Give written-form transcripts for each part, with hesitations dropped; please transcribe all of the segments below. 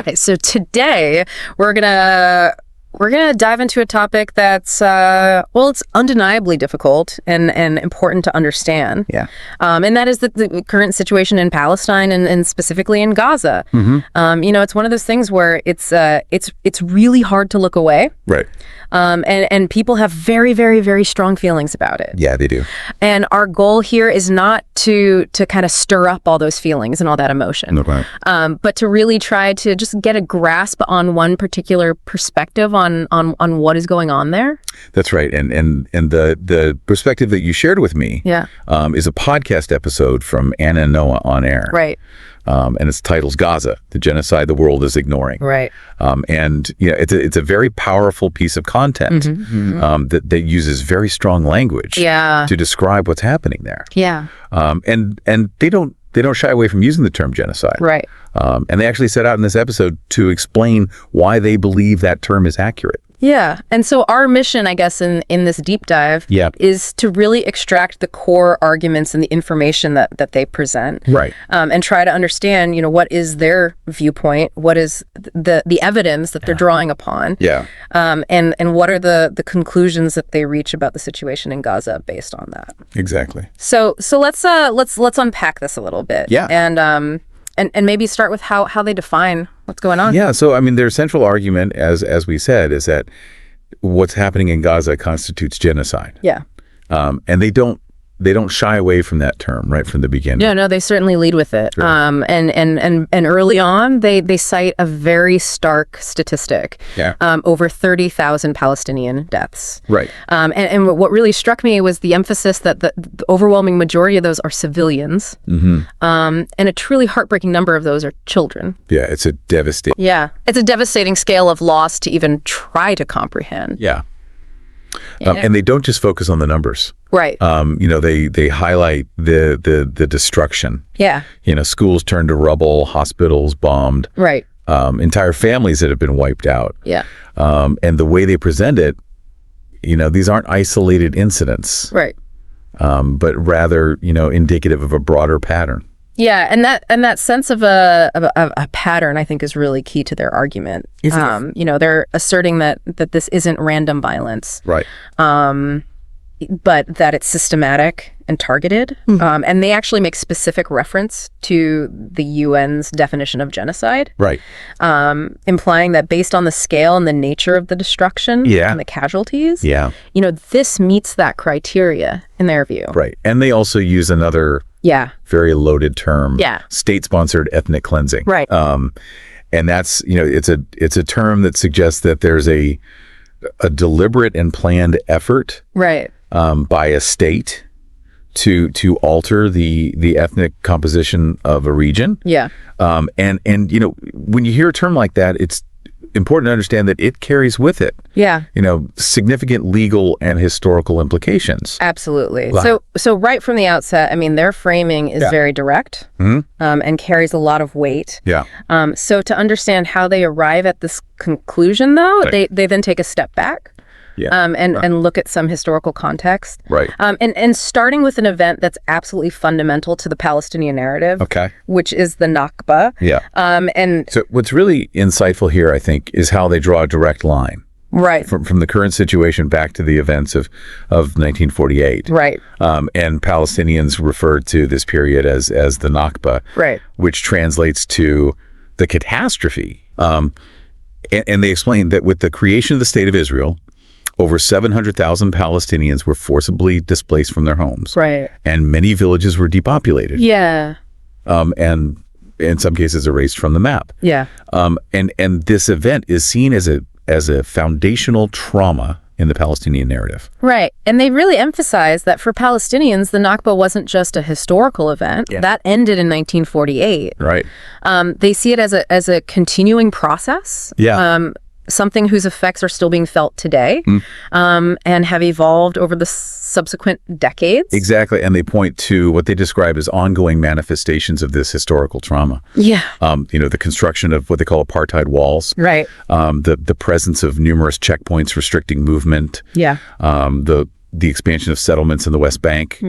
Okay, so today we're gonna dive into a topic that's it's undeniably difficult and important to understand. Yeah. And that is the current situation in Palestine and specifically in Gaza. It's one of those things where it's really hard to look away. Right. And people have very, very, very strong feelings about it. Yeah, they do. And our goal here is not to kind of stir up all those feelings and all that emotion, Okay. but to really try to just get a grasp on one particular perspective on what is going on there. That's right. And the perspective that you shared with me is a podcast episode from Anna and Noah on Air. Right. And its title's Gaza, the genocide the world is ignoring. Right. It's a very powerful piece of content that uses very strong language to describe what's happening there. Yeah. And they don't shy away from using the term genocide. Right. And they actually set out in this episode to explain why they believe that term is accurate. Yeah. And so our mission, I guess, in this deep dive is to really extract the core arguments and the information that they present. Right. And try to understand, what is their viewpoint, what is the evidence that they're drawing upon. Yeah. And what are the conclusions that they reach about the situation in Gaza based on that. Exactly. So let's unpack this a little bit. Yeah. And maybe start with how they define what's going on. Yeah. So, their central argument, as we said, is that what's happening in Gaza constitutes genocide. Yeah. And they don't shy away from that term right from the beginning. Yeah, no, they certainly lead with it. Sure. And early on, they cite a very stark statistic. Yeah. Over 30,000 Palestinian deaths. Right. And what really struck me was the emphasis that the overwhelming majority of those are civilians. And a truly heartbreaking number of those are children. Yeah, it's a devastating. Yeah, it's a devastating scale of loss to even try to comprehend. Yeah. And they don't just focus on the numbers. Right. They highlight the destruction. Yeah. Schools turned to rubble, hospitals bombed. Right. Entire families that have been wiped out. Yeah. And the way they present it, these aren't isolated incidents. Right. But rather, indicative of a broader pattern. Yeah, and that sense of a pattern, I think, is really key to their argument. They're asserting that this isn't random violence, right? But that it's systematic and targeted. And they actually make specific reference to the UN's definition of genocide, right? Implying that based on the scale and the nature of the destruction and the casualties, this meets that criteria in their view. Right, and they also use another very loaded term, state-sponsored ethnic cleansing. Right. And that's, it's a term that suggests that there's a deliberate and planned effort by a state to alter the ethnic composition of a region. Yeah. And when you hear a term like that, it's important to understand that it carries with it significant legal and historical implications. Absolutely. So right from the outset, their framing is very direct and carries a lot of weight. Yeah. So to understand how they arrive at this conclusion, though, they then take a step back. And look at some historical context. Right. And starting with an event that's absolutely fundamental to the Palestinian narrative, which is the Nakba. Yeah. And so what's really insightful here, I think, is how they draw a direct line. Right. From the current situation back to the events of 1948. Right. And Palestinians refer to this period as the Nakba. Right. Which translates to the catastrophe. And they explain that with the creation of the State of Israel, over 700,000 Palestinians were forcibly displaced from their homes. Right. And many villages were depopulated. Yeah. And in some cases erased from the map. Yeah. And this event is seen as a foundational trauma in the Palestinian narrative. Right. And they really emphasize that for Palestinians, the Nakba wasn't just a historical event. That ended in 1948. Right. They see it as a continuing process. Yeah. Something whose effects are still being felt today and have evolved over the subsequent decades. Exactly. And they point to what they describe as ongoing manifestations of this historical trauma. Yeah. The construction of what they call apartheid walls. Right. The presence of numerous checkpoints restricting movement. Yeah. The expansion of settlements in the West Bank.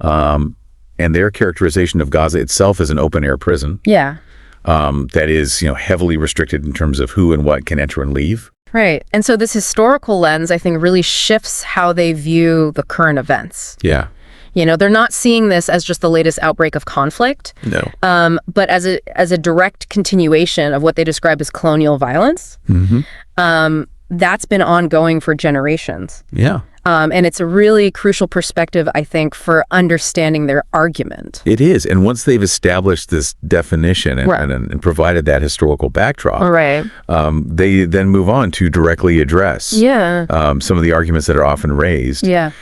And their characterization of Gaza itself as an open-air prison. Yeah. that is, heavily restricted in terms of who and what can enter and leave. Right. And so this historical lens, I think, really shifts how they view the current events. Yeah. They're not seeing this as just the latest outbreak of conflict. No. But as a direct continuation of what they describe as colonial violence. That's been ongoing for generations. Yeah. And it's a really crucial perspective, I think, for understanding their argument. It is. And once they've established this definition and provided that historical backdrop, they then move on to directly address some of the arguments that are often raised in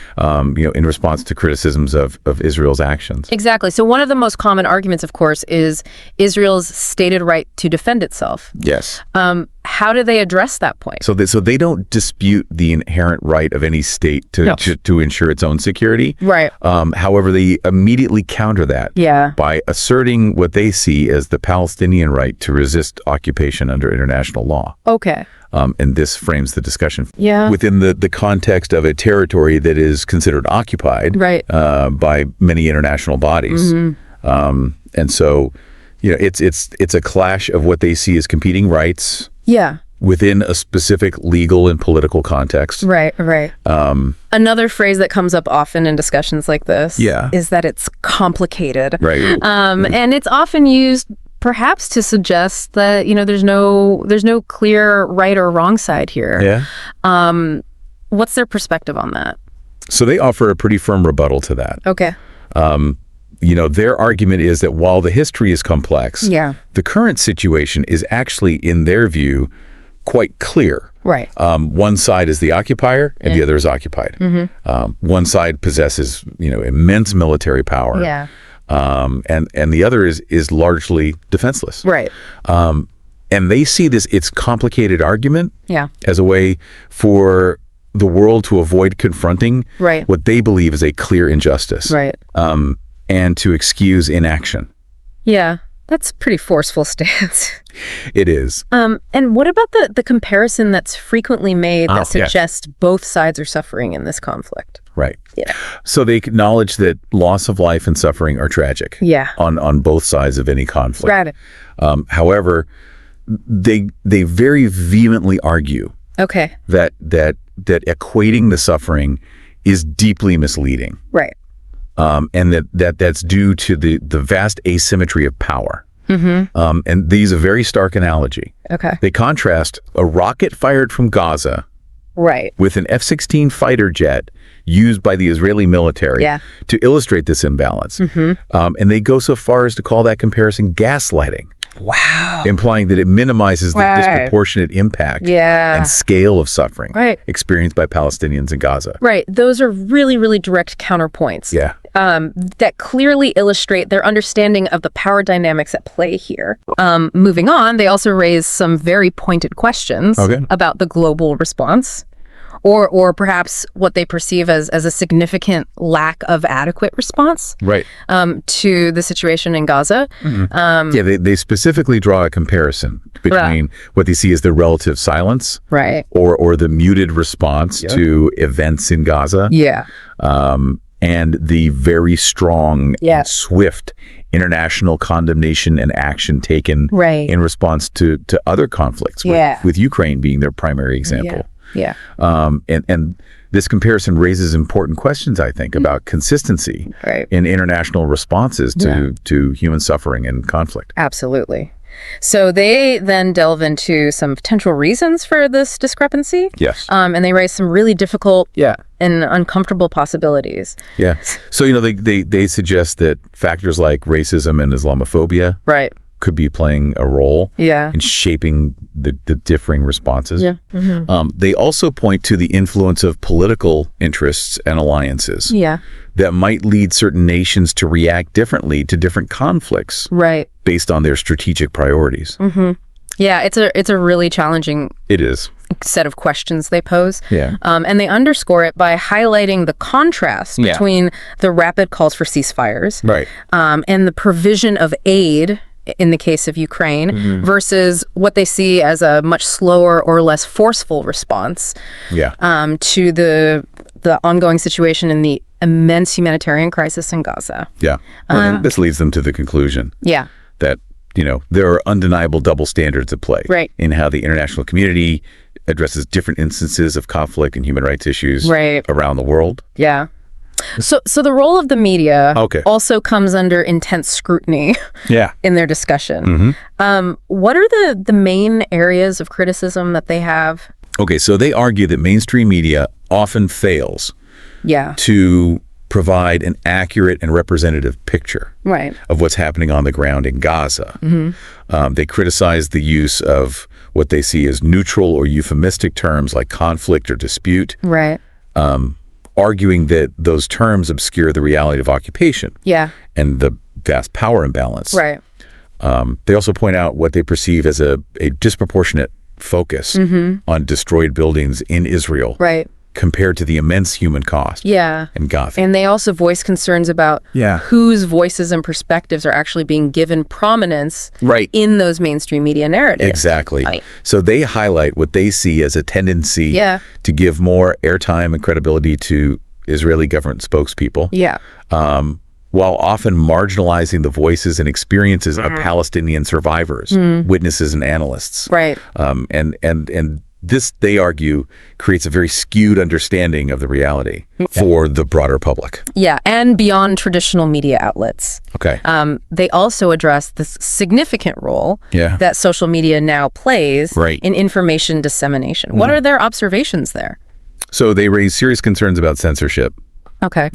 response to criticisms of Israel's actions. Exactly. So one of the most common arguments, of course, is Israel's stated right to defend itself. Yes. How do they address that point? So they don't dispute the inherent right of any state to ensure its own security. Right. However, they immediately counter that by asserting what they see as the Palestinian right to resist occupation under international law. Okay. And this frames the discussion within the context of a territory that is considered occupied by many international bodies. And so, it's a clash of what they see as competing rights. Yeah. Within a specific legal and political context. Right. Another phrase that comes up often in discussions like this is that it's complicated. Right. And it's often used perhaps to suggest that, there's no clear right or wrong side here. Yeah. What's their perspective on that? So they offer a pretty firm rebuttal to that. Okay. Their argument is that while the history is complex, the current situation is actually, in their view, quite clear. Right. One side is the occupier and the other is occupied. One side possesses, immense military power. Yeah. And the other is largely defenseless. Right. And they see its complicated argument as a way for the world to avoid confronting what they believe is a clear injustice. Right. And to excuse inaction. Yeah, that's a pretty forceful stance. It is. And what about the comparison that's frequently made that suggests both sides are suffering in this conflict? Right. Yeah. So they acknowledge that loss of life and suffering are tragic. Yeah. On both sides of any conflict. Right. However, they very vehemently argue that equating the suffering is deeply misleading. Right. And that's due to the vast asymmetry of power. And these are a very stark analogy. Okay. They contrast a rocket fired from Gaza with an F-16 fighter jet used by the Israeli military to illustrate this imbalance. And they go so far as to call that comparison gaslighting. Wow. Implying that it minimizes the disproportionate impact and scale of suffering experienced by Palestinians in Gaza. Right. Those are really, really direct counterpoints. Yeah. That clearly illustrate their understanding of the power dynamics at play here. Moving on, they also raise some very pointed questions about the global response. Or perhaps what they perceive as a significant lack of adequate response to the situation in Gaza. They specifically draw a comparison between what they see as the relative silence or the muted response to events in Gaza and the very strong and swift international condemnation and action taken in response to other conflicts, with Ukraine being their primary example. And this comparison raises important questions, I think, about consistency in international responses to human suffering and conflict. Absolutely. So they then delve into some potential reasons for this discrepancy. Yes. And they raise some really difficult and uncomfortable possibilities. Yeah. So, they suggest that factors like racism and Islamophobia could be playing a role in shaping the differing responses. They also point to the influence of political interests and alliances that might lead certain nations to react differently to different conflicts based on their strategic priorities. Yeah, it's a really challenging set of questions they pose. And they underscore it by highlighting the contrast between the rapid calls for ceasefires and the provision of aid in the case of Ukraine versus what they see as a much slower or less forceful response to the ongoing situation in the immense humanitarian crisis in Gaza. Well, this leads them to the conclusion that there are undeniable double standards at play in how the international community addresses different instances of conflict and human rights issues around the world. Yeah. So the role of the media also comes under intense scrutiny in their discussion. What are the main areas of criticism that they have? Okay, so they argue that mainstream media often fails to provide an accurate and representative picture of what's happening on the ground in Gaza. They criticize the use of what they see as neutral or euphemistic terms like conflict or dispute, arguing that those terms obscure the reality of occupation and the vast power imbalance. They also point out what they perceive as a disproportionate focus on destroyed buildings in Israel compared to the immense human cost in Gaza. And they also voice concerns about whose voices and perspectives are actually being given prominence in those mainstream media narratives. Exactly. So they highlight what they see as a tendency to give more airtime and credibility to Israeli government spokespeople, while often marginalizing the voices and experiences of Palestinian survivors, witnesses, and analysts. And this, they argue, creates a very skewed understanding of the reality for the broader public. And beyond traditional media outlets. They also address the significant role that social media now plays in information dissemination. What are their observations there? So they raise serious concerns about censorship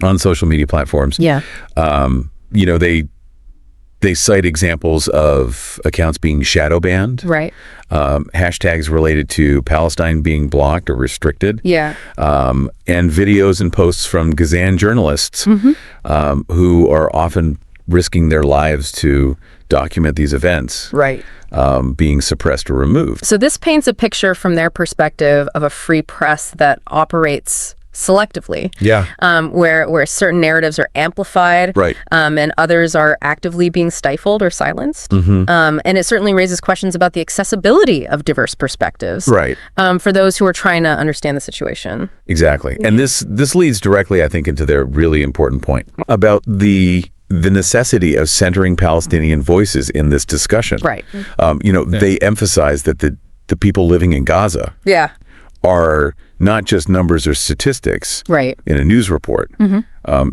on social media platforms. They cite examples of accounts being shadow banned, hashtags related to Palestine being blocked or restricted, and videos and posts from Gazan journalists who are often risking their lives to document these events, being suppressed or removed. So this paints a picture from their perspective of a free press that operates selectively, where certain narratives are amplified, and others are actively being stifled or silenced. And it certainly raises questions about the accessibility of diverse perspectives for those who are trying to understand the situation. Exactly. And this leads directly, I think, into their really important point about the necessity of centering Palestinian voices in this discussion. They emphasize that the people living in Gaza are not just numbers or statistics in a news report.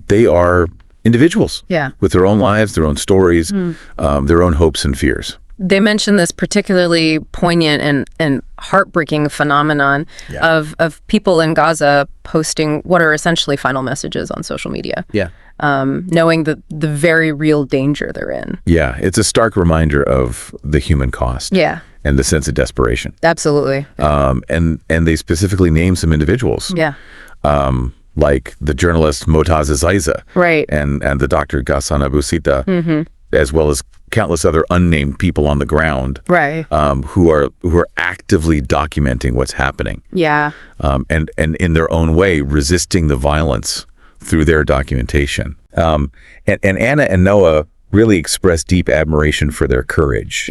They are individuals with their own lives, their own stories, their own hopes and fears. They mention this particularly poignant and heartbreaking phenomenon of people in Gaza posting what are essentially final messages on social media. Knowing the very real danger they're in. It's a stark reminder of the human cost. And the sense of desperation. Absolutely. And they specifically name some individuals. Like the journalist Motaz Azaiza. And the doctor Ghassan Abu Sita, as well as countless other unnamed people on the ground. Who are actively documenting what's happening. And in their own way resisting the violence through their documentation. And Anna and Noah really express deep admiration for their courage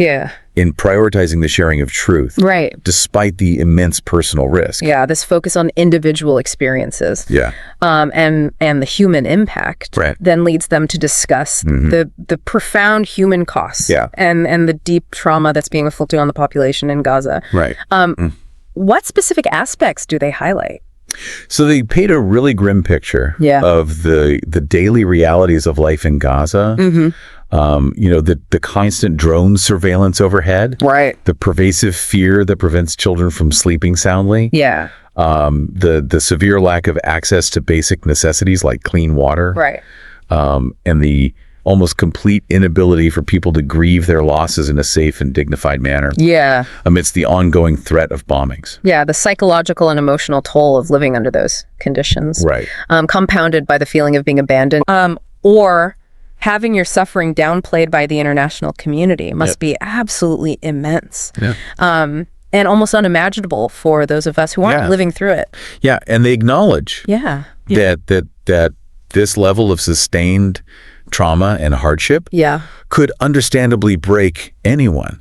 in prioritizing the sharing of truth despite the immense personal risk. This focus on individual experiences and the human impact then leads them to discuss the profound human costs and the deep trauma that's being inflicted on the population in Gaza. What specific aspects do they highlight? So they paint a really grim picture of the daily realities of life in Gaza. The constant drone surveillance overhead. The pervasive fear that prevents children from sleeping soundly. The severe lack of access to basic necessities like clean water. And the almost complete inability for people to grieve their losses in a safe and dignified manner. Amidst the ongoing threat of bombings. The psychological and emotional toll of living under those conditions. Compounded by the feeling of being abandoned. Or having your suffering downplayed by the international community must be absolutely immense. And almost unimaginable for those of us who aren't living through it. And they acknowledge that this level of sustained trauma and hardship could understandably break anyone.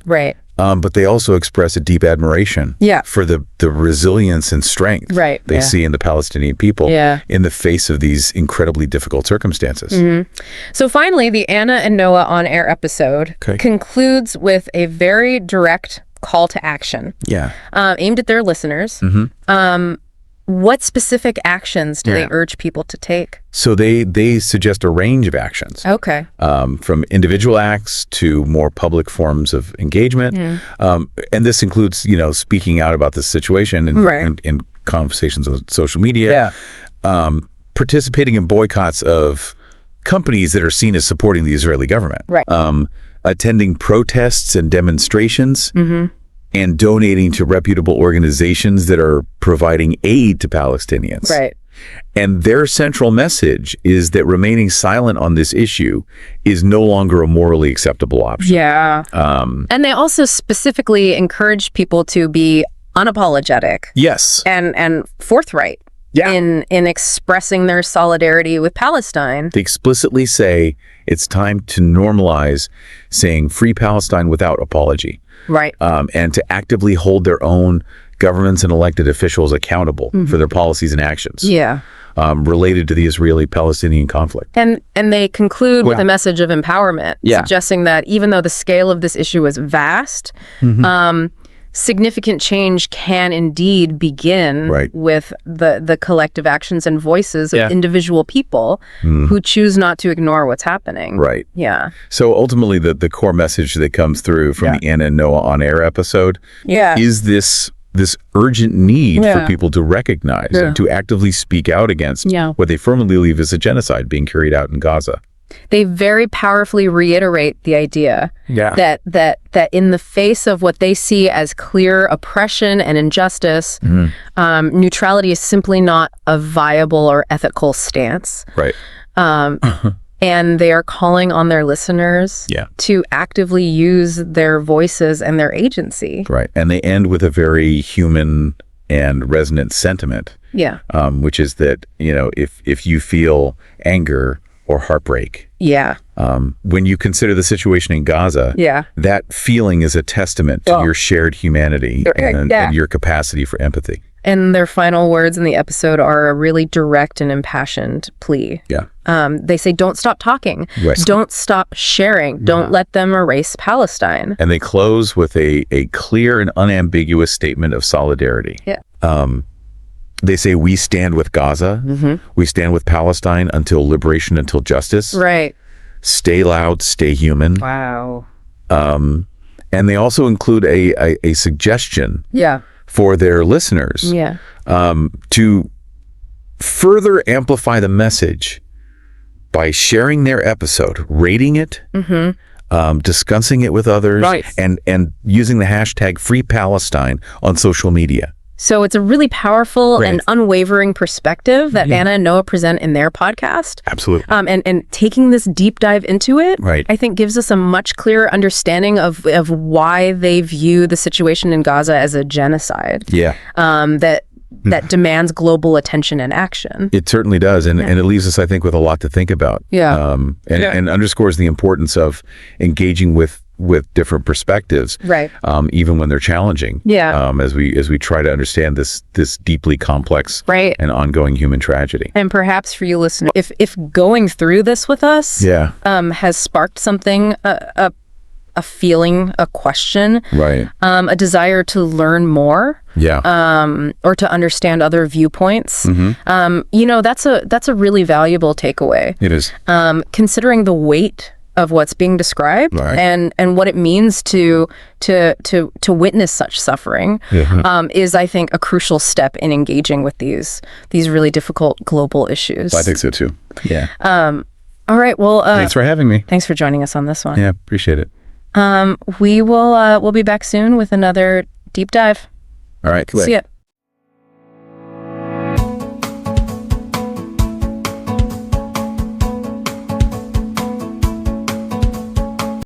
but they also express a deep admiration for the resilience and strength they see in the Palestinian people in the face of these incredibly difficult circumstances. So finally, the Anna and Noah on Air episode concludes with a very direct call to action aimed at their listeners. What specific actions do they urge people to take? So they suggest a range of actions. Okay. From individual acts to more public forms of engagement. And this includes, speaking out about this situation in conversations on social media. Participating in boycotts of companies that are seen as supporting the Israeli government. Attending protests and demonstrations. And donating to reputable organizations that are providing aid to Palestinians. And their central message is that remaining silent on this issue is no longer a morally acceptable option. And they also specifically encourage people to be unapologetic. And forthright. In expressing their solidarity with Palestine. They explicitly say it's time to normalize saying free Palestine without apology. And to actively hold their own governments and elected officials accountable for their policies and actions related to the Israeli-Palestinian conflict. And they conclude with a message of empowerment, suggesting that even though the scale of this issue is vast, significant change can indeed begin with the collective actions and voices of individual people who choose not to ignore what's happening. So ultimately, the core message that comes through from the Anna and Noah on Air episode is this urgent need for people to recognize and to actively speak out against what they firmly believe is a genocide being carried out in Gaza. They very powerfully reiterate the idea that in the face of what they see as clear oppression and injustice, neutrality is simply not a viable or ethical stance. And they are calling on their listeners to actively use their voices and their agency. And they end with a very human and resonant sentiment, which is that, if you feel anger or heartbreak. When you consider the situation in Gaza, that feeling is a testament to your shared humanity and your capacity for empathy. And their final words in the episode are a really direct and impassioned plea. They say, don't stop talking. Don't stop sharing. Don't let them erase Palestine. And they close with a clear and unambiguous statement of solidarity. They say, we stand with Gaza. We stand with Palestine until liberation, until justice. Stay loud, stay human. And they also include a suggestion for their listeners to further amplify the message by sharing their episode, rating it, discussing it with others, and using the hashtag Free Palestine on social media. So it's a really powerful and unwavering perspective that Anna and Noah present in their podcast. Absolutely. And taking this deep dive into it, I think gives us a much clearer understanding of why they view the situation in Gaza as a genocide. That demands global attention and action. It certainly does. And it leaves us, I think, with a lot to think about. And underscores the importance of engaging with different perspectives, even when they're challenging. As we try to understand this deeply complex and ongoing human tragedy. And perhaps for you listeners, if going through this with us has sparked something, a feeling, a question, a desire to learn more, or to understand other viewpoints, that's a really valuable takeaway. It is. Considering the weight of what's being described and what it means to witness such suffering is, I think, a crucial step in engaging with these really difficult global issues. I think so too. All right. Well, thanks for having me. Thanks for joining us on this one. Appreciate it. We'll be back soon with another deep dive. All right. See ya.